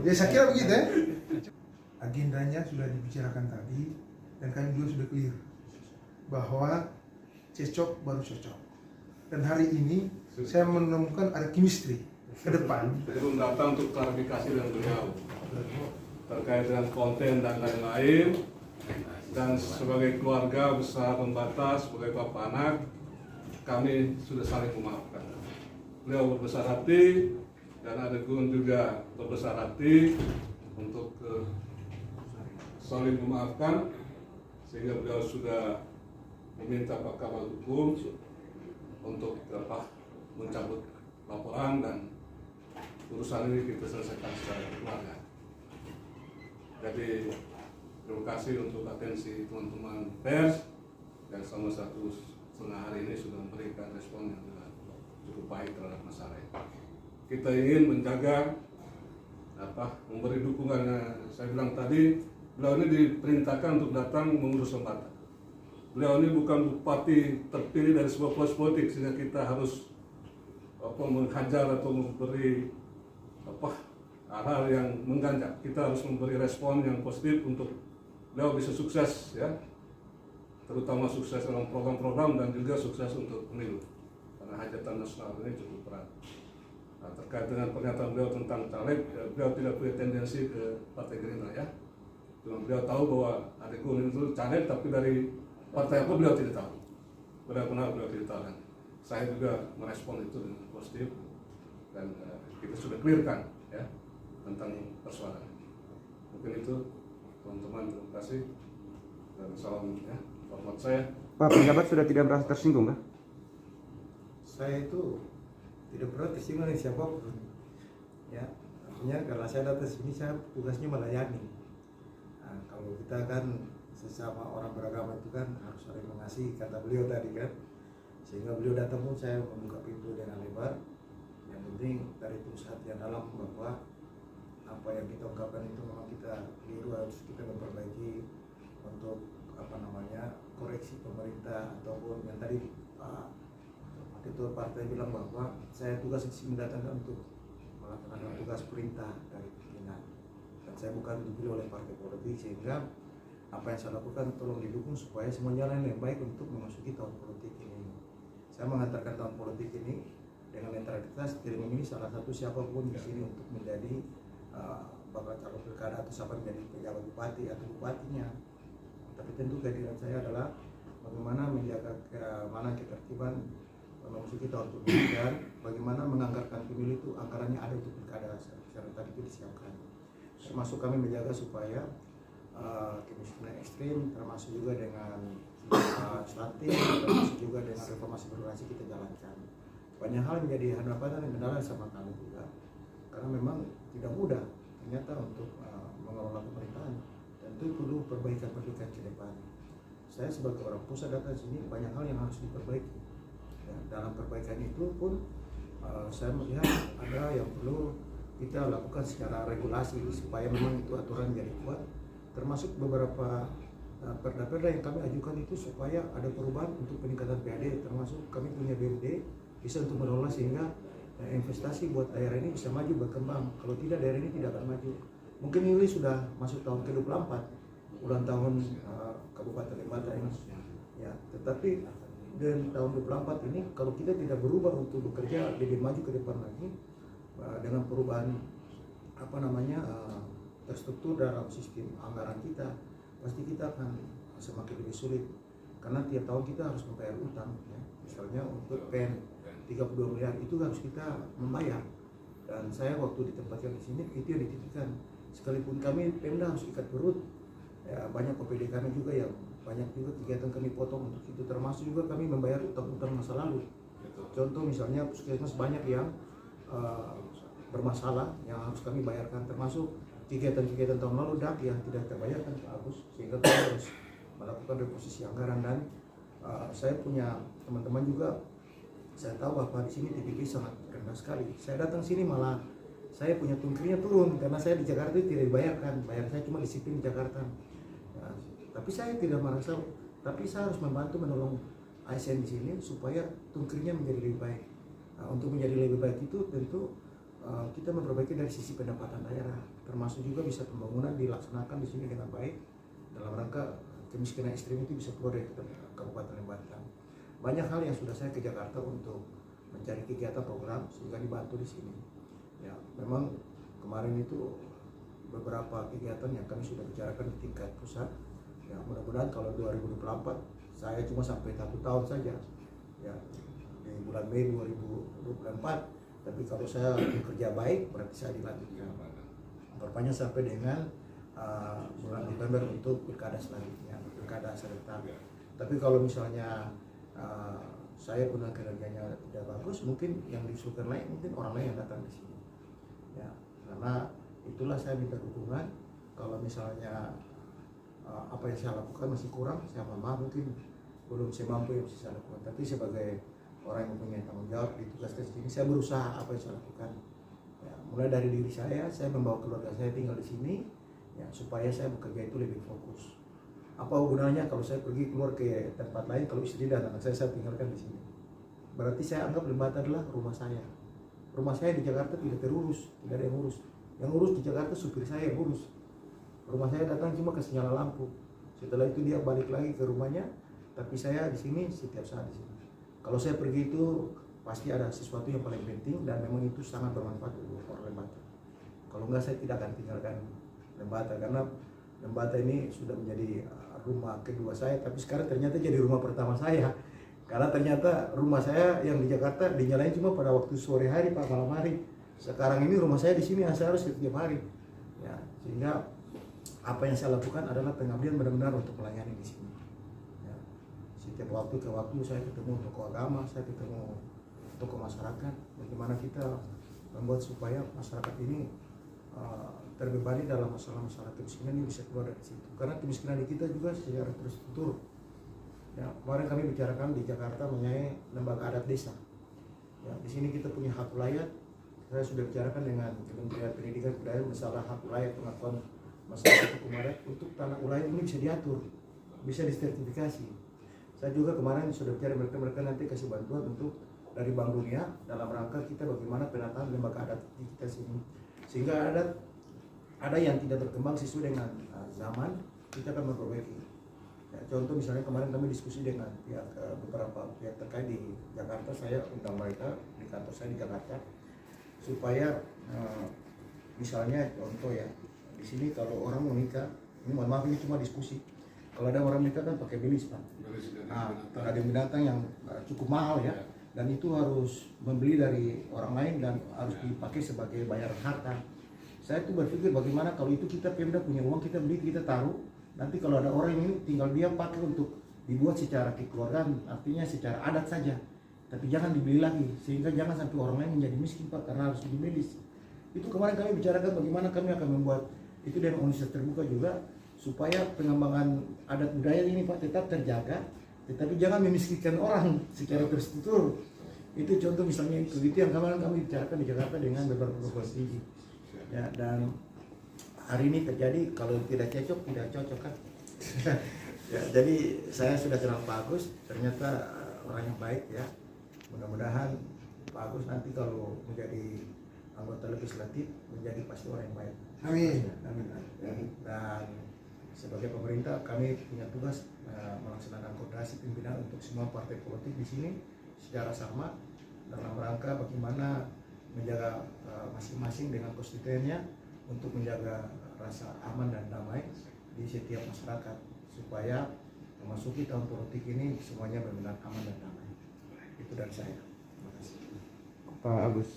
Ya saya kira begitu ya. Agendanya sudah dibicarakan tadi dan kami juga sudah clear bahwa cocok baru cocok. Dan hari ini saya menemukan ada chemistry ke depan. Belum datang untuk klarifikasi dengan beliau terkait dengan konten dan lain-lain. Dan sebagai keluarga besar Pembatas, sebagai bapak anak, kami sudah saling memaafkan. Beliau berbesar hati dan Adegun juga berbesar hati untuk saling memaafkan, sehingga beliau sudah meminta Pak Kabal Hukum untuk mencabut laporan dan urusan ini kita selesaikan secara keluarga. Jadi terima kasih untuk atensi teman-teman pers yang selama 1,5 hari ini sudah memberikan respon yang cukup baik terhadap masalah ini. Kita ingin menjaga memberi dukungan. Saya bilang tadi, beliau ini diperintahkan untuk datang mengurus Lembata. Beliau ini bukan bupati terpilih dari sebuah proses politik sehingga kita harus menghajar atau memberi hal-hal yang mengganjal. Kita harus memberi respon yang positif untuk beliau bisa sukses, ya, terutama sukses dalam program-program dan juga sukses untuk pemilu, karena hajatan nasional ini cukup berat. Nah, terkait dengan pernyataan beliau tentang caleg, beliau tidak punya tendensi ke Partai Gerindra, ya. Cuma beliau tahu bahwa Adegun itu caleg, tapi dari partai apa beliau tidak tahu. Benar-benar beliau tidak tahu. Dan saya juga merespon itu dengan positif dan kita sudah clearkan, ya, tentang persoalan. Mungkin itu, teman-teman, terima kasih dan salam, ya, hormat saya. Pak penjabat sudah tidak merasa tersinggung, kah? Saya itu tidak pernah tersinggung dari siapapun, ya. Artinya kalau saya datang sini, saya tugasnya melayani. Nah, kalau kita kan sesama orang beragama itu kan harus saling mengasihi, kata beliau tadi kan. Sehingga beliau datang pun saya membuka pintu dengan lebar. Yang penting dari tulus hati yang dalam bahwa apa yang kita ungkapkan itu memang kita keliru, harus kita memperbaiki untuk koreksi pemerintah ataupun yang tadi Pak Ketua Partai bilang bahwa saya tugas di sini datang untuk melaksanakan tugas perintah dari pimpinan dan saya bukan dipilih oleh partai politik, sehingga apa yang saya lakukan tolong didukung supaya semua jalan yang baik untuk memasuki tahun politik ini. Saya mengantarkan tahun politik ini dengan netralitas, tidak memilih salah satu siapapun di sini untuk menjadi bakal calon pilkada atau siapa menjadi pejabat bupati atau bupatinya. Tapi tentu kehadiran saya adalah bagaimana menjaga keamanan ketertiban memasuki tahun pemilu dan bagaimana menganggarkan pemilu itu anggarannya ada untuk pilkada secara tadi itu disiapkan. Termasuk kami menjaga supaya kemiskinan ekstrim, termasuk juga dengan stunting, termasuk juga dengan reformasi birokrasi kita jalankan. Banyak hal menjadi hambatan dan kendala sama kami juga, karena memang tidak mudah ternyata untuk mengelola pemerintahan. Tentu perlu perbaikan-perbaikan ke depan. Saya sebagai orang pusat datang sini banyak hal yang harus diperbaiki. Ya, dalam perbaikan itu pun saya melihat ada yang perlu kita lakukan secara regulasi supaya memang itu aturan jadi kuat. Termasuk beberapa perda-perda yang kami ajukan itu supaya ada perubahan untuk peningkatan PAD, termasuk kami punya BUD bisa untuk mengelola sehingga investasi buat daerah ini bisa maju berkembang. Kalau tidak, daerah ini tidak akan maju. Mungkin ini sudah masuk tahun ke-24 ulang tahun Kabupaten Lembata ini, ya, tetapi dan tahun 24 ini kalau kita tidak berubah untuk bekerja lebih maju ke depan lagi dengan perubahan terstruktur dalam sistem anggaran kita, pasti kita akan semakin lebih sulit karena tiap tahun kita harus membayar utang, ya. Misalnya untuk PEN 32 miliar itu harus kita membayar, dan saya waktu ditempatkan di sini itu yang dititipkan, sekalipun kami Pemda harus ikat perut, ya, banyak OPD kami juga yang banyak juga kegiatan kami potong untuk itu, termasuk juga kami membayar utang-utang masa lalu. Contoh misalnya puskesmas banyak yang bermasalah yang harus kami bayarkan, termasuk kegiatan-kegiatan tahun lalu DAP yang tidak terbayarkan Pak Agus, sehingga kami harus melakukan reposisi anggaran. Dan saya punya teman-teman juga, saya tahu bahwa di sini TPP sangat rendah sekali. Saya datang sini malah saya punya tungkirnya turun karena saya di Jakarta itu tidak dibayarkan, bayar saya cuma disiplin di Jakarta. Ya, tapi saya tidak merasa, tapi saya harus membantu menolong ASN di sini supaya tungkirnya menjadi lebih baik. Nah, untuk menjadi lebih baik itu tentu kita memperbaiki dari sisi pendapatan daerah, termasuk juga bisa pembangunan dilaksanakan di sini dengan baik dalam rangka kemiskinan ekstrim itu bisa keluar dari Kabupaten Lembata. Banyak hal yang sudah saya ke Jakarta untuk mencari kegiatan program sehingga dibantu di sini. Ya, memang kemarin itu beberapa kegiatan yang kami sudah bicarakan di tingkat pusat. Ya, mudah-mudahan kalau 2024 saya cuma sampai 1 tahun saja. Ya, di bulan Mei 2024. Tapi kalau saya bekerja baik berarti saya dilanjutkan. Perpanjang sampai dengan bulan November untuk pilkada selanjutnya, pilkada serentak. Tapi kalau misalnya saya punya kinerjanya tidak bagus, mungkin yang diusulkan lain, mungkin orang lain yang datang di sini. Ya, karena itulah saya minta dukungan. Kalau misalnya apa yang saya lakukan masih kurang, saya mohon maaf, mungkin belum semampu yang bisa saya lakukan. Tapi sebagai orang yang punya tanggung jawab di tugas di sini, saya berusaha apa yang saya lakukan. Ya, mulai dari diri saya membawa keluarga saya tinggal di sini, ya, supaya saya bekerja itu lebih fokus. Apa gunanya kalau saya pergi keluar ke tempat lain, kalau istri dan anak saya tinggalkan di sini? Berarti saya anggap Lembata adalah rumah saya. Rumah saya di Jakarta tidak terurus, tidak ada yang urus. Yang urus di Jakarta supir saya yang urus. Rumah saya datang cuma kasih nyala lampu. Setelah itu dia balik lagi ke rumahnya, tapi saya di sini setiap saat di sini. Kalau saya pergi itu pasti ada sesuatu yang paling penting dan memang itu sangat bermanfaat untuk orang Lembata. Kalau enggak saya tidak akan tinggalkan Lembata karena Lembata ini sudah menjadi rumah kedua saya, tapi sekarang ternyata jadi rumah pertama saya. Karena ternyata rumah saya yang di Jakarta dinyalain cuma pada waktu sore hari, Pak, malam hari. Sekarang ini rumah saya di sini saya harus setiap hari. Ya, sehingga apa yang saya lakukan adalah pengabdian benar-benar untuk melayani di sini. Ya, setiap waktu ke waktu saya ketemu tokoh agama, saya ketemu tokoh masyarakat. Bagaimana kita membuat supaya masyarakat ini terbebani dalam masalah-masalah kemiskinan ini bisa keluar dari situ. Karena kemiskinan di kita juga secara terstruktur. Ya, kemarin kami bicarakan di Jakarta mengenai lembaga adat desa. Ya, di sini kita punya hak wilayah. Saya sudah bicarakan dengan Kementerian Pendidikan Kebudayaan masalah hak wilayah pengakuan masyarakat hukum adat untuk tanah wilayah ini bisa diatur, bisa disertifikasi. Saya juga kemarin sudah bicara mereka nanti kasih bantuan untuk dari Bank Dunia dalam rangka kita bagaimana penataan lembaga adat di kita sini, sehingga ada yang tidak berkembang sesuai dengan zaman, kita akan memperbaiki. Ya, contoh misalnya kemarin kami diskusi dengan beberapa pihak terkait di Jakarta, saya undang mereka di kantor saya di Jakarta supaya misalnya contoh ya di sini kalau orang mau nikah, ini mohon maaf ini cuma diskusi. Kalau ada orang nikah kan pakai belis, Pak. Ada binatang yang cukup mahal ya, dan itu harus membeli dari orang lain dan harus dipakai sebagai bayaran harta. Saya tuh berpikir bagaimana kalau itu kita Pemda punya uang, kita beli, kita taruh. Nanti kalau ada orang ini tinggal dia pakai untuk dibuat secara kekeluargaan, artinya secara adat saja. Tapi jangan dibeli lagi, sehingga jangan sampai orang lain menjadi miskin, Pak, karena harus dibeli. Itu kemarin kami bicarakan bagaimana kami akan membuat itu dengan universitas terbuka juga, supaya pengembangan adat budaya ini, Pak, tetap terjaga, tetapi jangan memiskinkan orang secara terstruktur. Itu contoh misalnya itu yang kemarin kami bicarakan di Jakarta dengan beberapa perguruan tinggi. Ya, dan hari ini terjadi kalau tidak cocok kan. Ya, jadi saya sudah kenal Pak Agus, ternyata orang yang baik ya. Mudah-mudahan Pak Agus nanti kalau menjadi anggota legislatif menjadi pasti orang yang baik. Amin. Amin. Dan sebagai pemerintah kami punya tugas melaksanakan koordinasi pimpinan untuk semua partai politik di sini secara sama dalam rangka bagaimana menjaga masing-masing dengan konstituennya untuk menjaga rasa aman dan damai di setiap masyarakat supaya memasuki tahun politik ini semuanya benar-benar aman dan damai. Itu dari saya. Terima kasih. Pak Agus,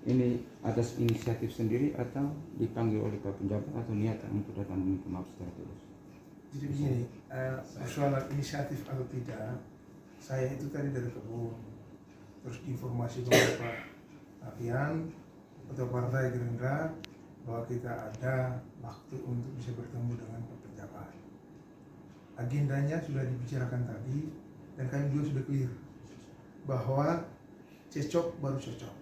ini atas inisiatif sendiri atau dipanggil oleh Pak Penjabat atau niatan untuk datang meminta maaf secara tulus? Jadi begini, persoalan inisiatif atau tidak, saya itu tadi dari kebun, terus informasi kepada Pak Afian atau Partai Gerindra bahwa kita ada waktu untuk bisa bertemu dengan Pak Penjabat. Agendanya sudah dibicarakan tadi dan kami juga sudah clear bahwa cocok baru cocok.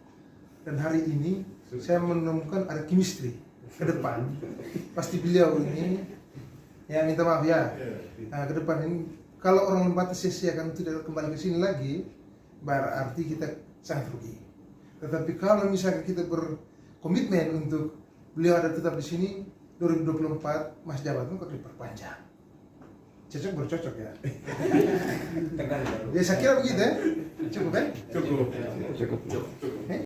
Dan hari ini saya menemukan ada chemistry ke depan. Pasti beliau ini, ya minta maaf ya, ke depan ini kalau orang Lembata sia-siakan tidak kembali ke sini lagi, berarti kita sangat rugi. Tetapi kalau misalnya kita komitmen untuk beliau ada tetap di sini 2024 masa jabatan kok diperpanjang. Cocok bercocok ya. Tegal baru. Ya saya kira begitu ya. Cukup kan? Cukup. Cukup.